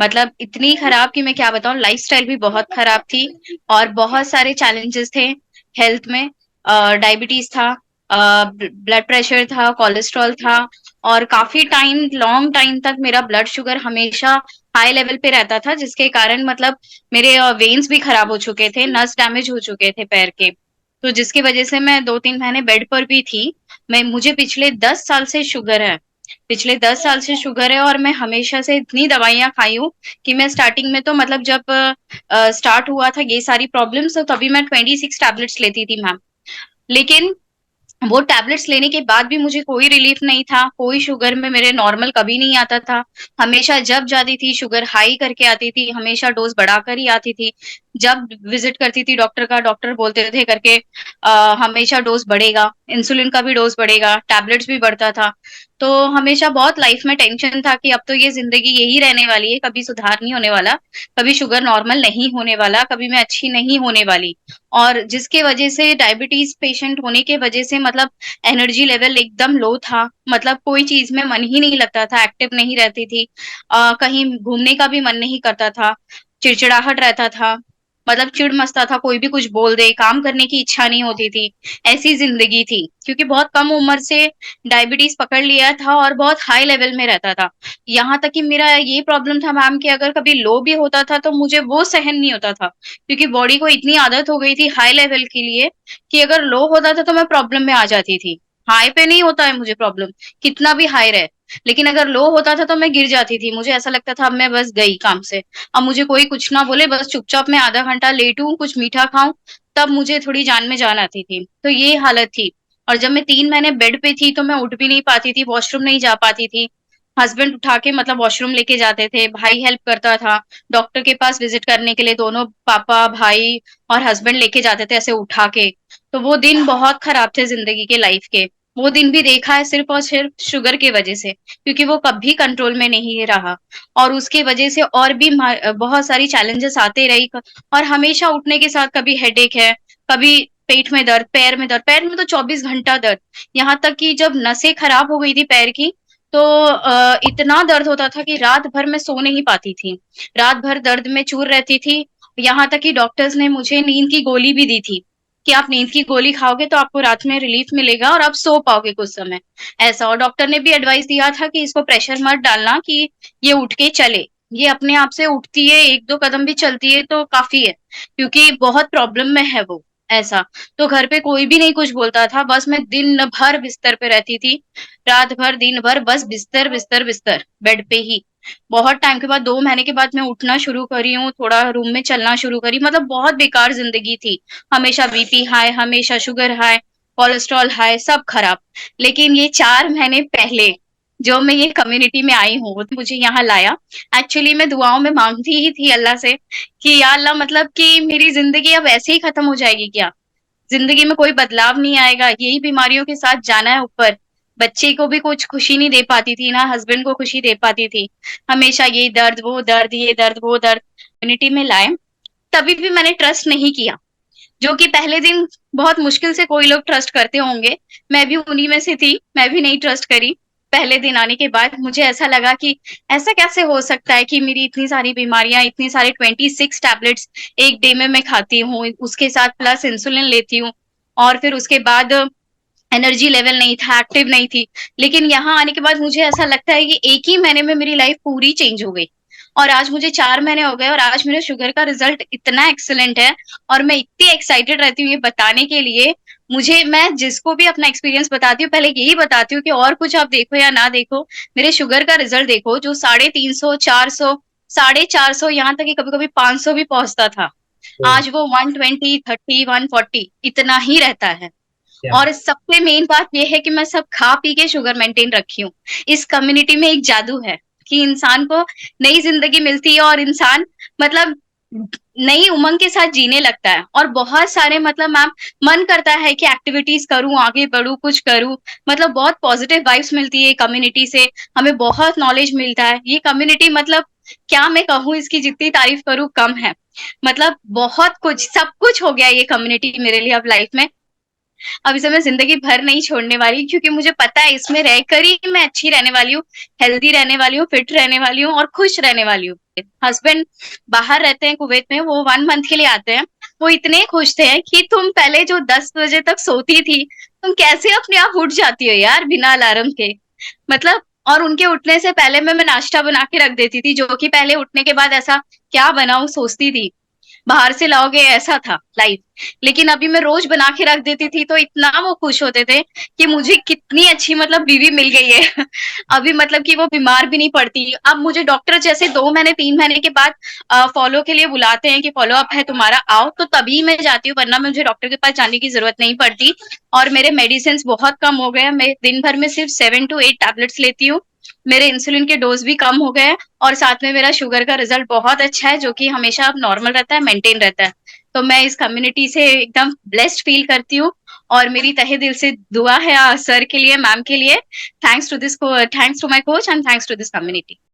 मतलब इतनी खराब कि मैं क्या बताऊं, लाइफस्टाइल भी बहुत खराब थी और बहुत सारे चैलेंजेस थे हेल्थ में। डायबिटीज था, ब्लड प्रेशर था, कोलेस्ट्रॉल था, और काफी टाइम, लॉन्ग टाइम तक मेरा ब्लड शुगर हमेशा हाई लेवल पे रहता था, जिसके कारण मतलब मेरे वेन्स भी खराब हो चुके थे, नस डैमेज हो चुके थे पैर के। तो जिसकी वजह से मैं 2-3 महीने बेड पर भी थी। मैं मुझे पिछले 10 साल से शुगर है। पिछले 10 साल से शुगर है और मैं हमेशा से इतनी दवाइयां खाई हूँ कि मैं स्टार्टिंग में तो मतलब जब स्टार्ट हुआ था ये सारी प्रॉब्लम्स, तो तभी मैं 26 टैबलेट्स लेती थी मैम। लेकिन वो टैबलेट्स लेने के बाद भी मुझे कोई रिलीफ नहीं था, कोई शुगर में मेरे नॉर्मल कभी नहीं आता था। हमेशा जब जाती थी शुगर हाई करके आती थी, हमेशा डोज बढ़ाकर ही आती थी। जब विजिट करती थी डॉक्टर का, डॉक्टर बोलते थे करके हमेशा डोज बढ़ेगा, इंसुलिन का भी डोज बढ़ेगा, टैबलेट्स भी बढ़ता था। तो हमेशा बहुत लाइफ में टेंशन था कि अब तो ये जिंदगी यही रहने वाली है, कभी सुधार नहीं होने वाला, कभी शुगर नॉर्मल नहीं होने वाला, कभी मैं अच्छी नहीं होने वाली। और जिसके वजह से डायबिटीज पेशेंट होने के वजह से मतलब एनर्जी लेवल एकदम लो था, मतलब कोई चीज में मन ही नहीं लगता था, एक्टिव नहीं रहती थी, कहीं घूमने का भी मन नहीं करता था, चिड़चिड़ाहट रहता था, मतलब चिड़ मचता था, कोई भी कुछ बोल दे, काम करने की इच्छा नहीं होती थी। ऐसी जिंदगी थी, क्योंकि बहुत कम उम्र से डायबिटीज पकड़ लिया था और बहुत हाई लेवल में रहता था। यहाँ तक कि मेरा ये प्रॉब्लम था मैम कि अगर कभी लो भी होता था तो मुझे वो सहन नहीं होता था, क्योंकि बॉडी को इतनी आदत हो गई थी हाई लेवल के लिए कि अगर लो होता था तो मैं प्रॉब्लम में आ जाती थी। हाई पे नहीं होता है मुझे प्रॉब्लम, कितना भी हाई रहे, लेकिन अगर लो होता था तो मैं गिर जाती थी। मुझे ऐसा लगता था अब मैं बस गई काम से, अब मुझे कोई कुछ ना बोले, बस चुपचाप मैं आधा घंटा लेटूं, कुछ मीठा खाऊं, तब मुझे थोड़ी जान में जान आती थी। तो ये हालत थी। और जब मैं 3 महीने बेड पे थी तो मैं उठ भी नहीं पाती थी, वॉशरूम नहीं जा पाती थी। हस्बैंड उठा के मतलब वॉशरूम लेके जाते थे, भाई हेल्प करता था, डॉक्टर के पास विजिट करने के लिए दोनों, पापा भाई और हस्बैंड लेके जाते थे ऐसे उठा के। तो वो दिन बहुत खराब थे जिंदगी के, लाइफ के। वो दिन भी देखा है सिर्फ और सिर्फ शुगर की वजह से, क्योंकि वो कभी कंट्रोल में नहीं रहा। और उसके वजह से और भी बहुत सारी चैलेंजेस आते रही। और हमेशा उठने के साथ कभी हेडेक है, कभी पेट में दर्द, पैर में दर्द, पैर में तो 24 घंटा दर्द। यहाँ तक कि जब नसें खराब हो गई थी पैर की, तो इतना दर्द होता था कि रात भर मैं सो नहीं पाती थी, रात भर दर्द में चूर रहती थी। यहाँ तक कि डॉक्टर्स ने मुझे नींद की गोली भी दी थी कि आप नींद की गोली खाओगे तो आपको रात में रिलीफ मिलेगा और आप सो पाओगे कुछ समय, ऐसा। और डॉक्टर ने भी एडवाइस दिया था कि इसको प्रेशर मत डालना कि ये उठ के चले, ये अपने आप से उठती है, 1-2 कदम भी चलती है तो काफी है, क्योंकि बहुत प्रॉब्लम में है वो, ऐसा। तो घर पे कोई भी नहीं कुछ बोलता था, बस मैं दिन भर बिस्तर पे रहती थी, रात भर दिन भर बस बिस्तर बिस्तर बिस्तर बेड पे ही। बहुत टाइम के बाद, 2 महीने के बाद मैं उठना शुरू करी हूँ, थोड़ा रूम में चलना शुरू करी, मतलब बहुत बेकार जिंदगी थी। हमेशा बीपी हाई, हमेशा शुगर हाई, कोलेस्ट्रॉल हाई, सब खराब। लेकिन ये 4 महीने पहले जो मैं ये कम्युनिटी में आई हूँ, मुझे यहाँ लाया। एक्चुअली मैं दुआओं में मांगती ही थी अल्लाह से कि या अल्लाह, मतलब कि मेरी जिंदगी अब ऐसे ही खत्म हो जाएगी क्या, जिंदगी में कोई बदलाव नहीं आएगा, यही बीमारियों के साथ जाना है ऊपर। बच्चे को भी कुछ खुशी नहीं दे पाती थी, ना हस्बैंड को खुशी दे पाती थी, हमेशा ये दर्द वो दर्द, ये दर्द वो दर्द। कम्युनिटी में लाए, तभी भी मैंने ट्रस्ट नहीं किया, जो कि पहले दिन बहुत मुश्किल से कोई लोग ट्रस्ट करते होंगे, मैं भी उन्हीं में से थी, मैं भी नहीं ट्रस्ट करी। पहले दिन आने के बाद मुझे ऐसा लगा कि ऐसा कैसे हो सकता है कि मेरी इतनी सारी बीमारियां, इतनी सारी 26 टैबलेट्स एक डे में मैं खाती हूँ, उसके साथ प्लस इंसुलिन लेती हूँ, और फिर उसके बाद एनर्जी लेवल नहीं था, एक्टिव नहीं थी। लेकिन यहाँ आने के बाद मुझे ऐसा लगता है कि एक ही महीने में मेरी लाइफ पूरी चेंज हो गई। और आज मुझे 4 महीने हो गए और आज मेरे शुगर का रिजल्ट इतना एक्सीलेंट है, और मैं इतनी एक्साइटेड रहती हूँ ये बताने के लिए। मुझे, मैं जिसको भी अपना एक्सपीरियंस बताती हूँ पहले यही बताती हूँ कि और कुछ आप देखो या ना देखो, मेरे शुगर का रिजल्ट देखो, जो 350, 400, 450, यहाँ तक कि कभी कभी 500 भी पहुंचता था, तो आज वो 120, 30, 140 इतना ही रहता है। क्या? और सबसे मेन बात यह है कि मैं सब खा पी के शुगर मेंटेन रखी हूँ। इस कम्युनिटी में एक जादू है कि इंसान को नई जिंदगी मिलती है, और इंसान मतलब नई उमंग के साथ जीने लगता है। और बहुत सारे मतलब मैम, मन करता है कि एक्टिविटीज करूं, आगे बढ़ूं, कुछ करूं, मतलब बहुत पॉजिटिव वाइब्स मिलती है कम्युनिटी से, हमें बहुत नॉलेज मिलता है। ये कम्युनिटी मतलब क्या मैं कहूँ, इसकी जितनी तारीफ करूं कम है। मतलब बहुत कुछ, सब कुछ हो गया ये कम्युनिटी मेरे लिए अब लाइफ में। अब इसे मैं ज़िंदगी भर नहीं छोड़ने वाली, क्योंकि मुझे पता है इसमें रहकर ही मैं अच्छी रहने वाली हूँ, हेल्दी रहने वाली हूँ, फिट रहने वाली हूँ और खुश रहने वाली हूँ। हस्बैंड बाहर रहते हैं कुवैत में, वो 1 मंथ के लिए आते हैं। वो इतने खुश थे कि तुम पहले जो 10 बजे तक सोती थी, तुम कैसे अपने आप उठ जाती हो यार बिना अलार्म के। मतलब, और उनके उठने से पहले मैं नाश्ता बना के रख देती थी, जो कि पहले उठने के बाद ऐसा क्या बनाऊँ सोचती थी। बाहर से लाओगे ऐसा था लाइफ। लेकिन अभी मैं रोज बना के रख देती थी, तो इतना वो खुश होते थे कि मुझे कितनी अच्छी मतलब बीवी मिल गई है। अभी मतलब कि वो बीमार भी नहीं पड़ती। अब मुझे डॉक्टर जैसे 2 महीने 3 महीने के बाद फॉलो के लिए बुलाते हैं कि फॉलो अप है तुम्हारा, आओ, तो तभी मैं जाती हूँ, वरना मुझे डॉक्टर के पास जाने की जरूरत नहीं पड़ती। और मेरे मेडिसिन बहुत कम हो गए हैं, मैं दिन भर में सिर्फ 7 to 8 टैबलेट्स लेती हूँ। मेरे इंसुलिन के डोज भी कम हो गए हैं, और साथ में मेरा शुगर का रिजल्ट बहुत अच्छा है, जो कि हमेशा अब नॉर्मल रहता है, मेंटेन रहता है। तो मैं इस कम्युनिटी से एकदम ब्लेस्ड फील करती हूँ। और मेरी तहे दिल से दुआ है सर के लिए, मैम के लिए। Thanks to my coach and thanks to this community.